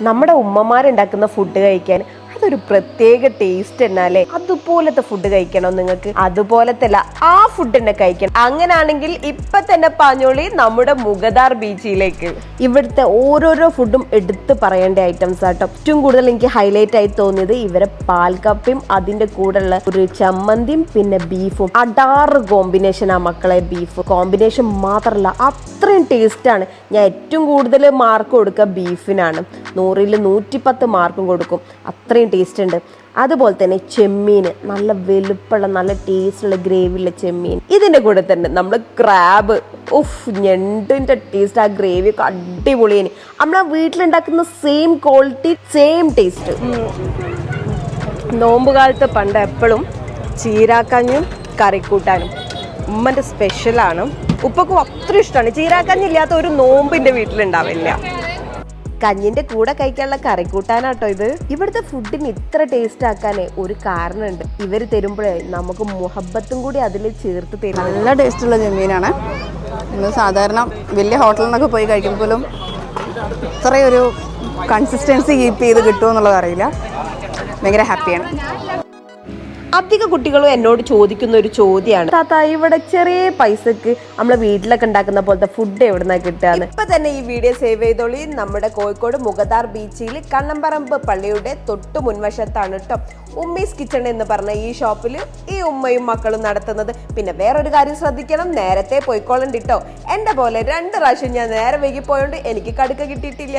നമ്മുടെ ഉമ്മമാരുണ്ടാക്കുന്ന ഫുഡ് കഴിക്കാൻ അതൊരു പ്രത്യേക ടേസ്റ്റ് തന്നെയല്ലേ. അതുപോലത്തെ ഫുഡ് കഴിക്കണോ നിങ്ങൾക്ക്? അതുപോലത്തെ ആ ഫുഡ് തന്നെ കഴിക്കണം. അങ്ങനാണെങ്കിൽ ഇപ്പൊ തന്നെ പാഞ്ഞോളി നമ്മുടെ മുഗദാർ ബീച്ചിലേക്ക്. ഇവിടുത്തെ ഓരോരോ ഫുഡും എടുത്ത് പറയേണ്ട ഐറ്റംസ് ആട്ടോ. ഏറ്റവും കൂടുതൽ എനിക്ക് ഹൈലൈറ്റ് ആയി തോന്നിയത് ഇവരെ പാൽക്കപ്പയും അതിന്റെ കൂടെയുള്ള ഒരു ചമ്മന്തിയും പിന്നെ ബീഫും. അടാറ് കോമ്പിനേഷൻ ആ മക്കളെ. ബീഫ് കോമ്പിനേഷൻ മാത്രമല്ല അത്രയും ടേസ്റ്റാണ്. ഞാൻ ഏറ്റവും കൂടുതൽ മാർക്ക് കൊടുക്കുക ബീഫിനാണ്. 100ൽ 110 മാർക്കും കൊടുക്കും. അത്രയും ടേസ്റ്റ് ഉണ്ട്. അതുപോലെ തന്നെ ചെമ്മീൻ, നല്ല വലുപ്പമുള്ള നല്ല ടേസ്റ്റുള്ള ഗ്രേവിയുള്ള ചെമ്മീൻ. ഇതിന്റെ കൂടെ തന്നെ നമ്മൾ ക്രാബ്, ഞണ്ടിന്റെ ടേസ്റ്റ്, ആ ഗ്രേവി ഒക്കെ അടിപൊളിയാണ്. നമ്മളാ വീട്ടിലുണ്ടാക്കുന്ന സെയിം ക്വാളിറ്റി സെയിം ടേസ്റ്റ്. നോമ്പുകാലത്ത് പണ്ട് എപ്പോഴും ചീരാക്കഞ്ഞും കറിക്കൂട്ടാനും ഉമ്മന്റെ സ്പെഷ്യലാണ്. ഉപ്പക്കും അത്ര ഇഷ്ടമാണ്. ചീരാക്കഞ്ഞില്ലാത്ത ഒരു നോമ്പിന്റെ വീട്ടിലുണ്ടാവില്ല. കഞ്ഞിന്റെ കൂടെ കഴിക്കാനുള്ള കറിക്കൂട്ടാനാട്ടോ ഇത്. ഇവിടുത്തെ ഫുഡിന് ഇത്ര ടേസ്റ്റ് ആക്കാനേ ഒരു കാരണമുണ്ട്. ഇവര് തരുമ്പോഴേ നമുക്ക് മുഹബത്തും കൂടി അതിൽ ചേർത്ത് തരും. നല്ല ടേസ്റ്റുള്ള ചെമ്മീനാണ്. ഇന്ന് സാധാരണ വലിയ ഹോട്ടലിൽ നിന്നൊക്കെ പോയി കഴിക്കുമ്പോഴും ഇത്രയൊരു കൺസിസ്റ്റൻസി കീപ്പ് ചെയ്ത് കിട്ടുമെന്നുള്ളത് അറിയില്ല. ഭയങ്കര ഹാപ്പിയാണ്. അധിക കുട്ടികളും എന്നോട് ചോദിക്കുന്ന ഒരു ചോദ്യമാണ്, താത്ത ഇവിടെ ചെറിയ പൈസക്ക് നമ്മളെ വീട്ടിലൊക്കെ ഉണ്ടാക്കുന്ന പോലത്തെ ഫുഡ് എവിടുന്നാ കിട്ടുകയെന്ന്. ഇപ്പൊ തന്നെ ഈ വീഡിയോ സേവ് ചെയ്തോളി. നമ്മുടെ കോഴിക്കോട് മുഗദാർ ബീച്ചിൽ കണ്ണമ്പറമ്പ് പള്ളിയുടെ തൊട്ട് മുൻവശത്താണ് കേട്ടോ ഉമ്മീസ് കിച്ചൺ എന്ന് പറഞ്ഞ ഈ ഷോപ്പിൽ ഈ ഉമ്മയും മക്കളും നടത്തുന്നത്. പിന്നെ വേറൊരു കാര്യം ശ്രദ്ധിക്കണം, നേരത്തെ പോയിക്കോളണ്ടിട്ടോ. എന്റെ പോലെ 2 പ്രാവശ്യം ഞാൻ നേരെ വൈകി പോയോണ്ട് എനിക്ക് കടുക്ക കിട്ടിയിട്ടില്ല.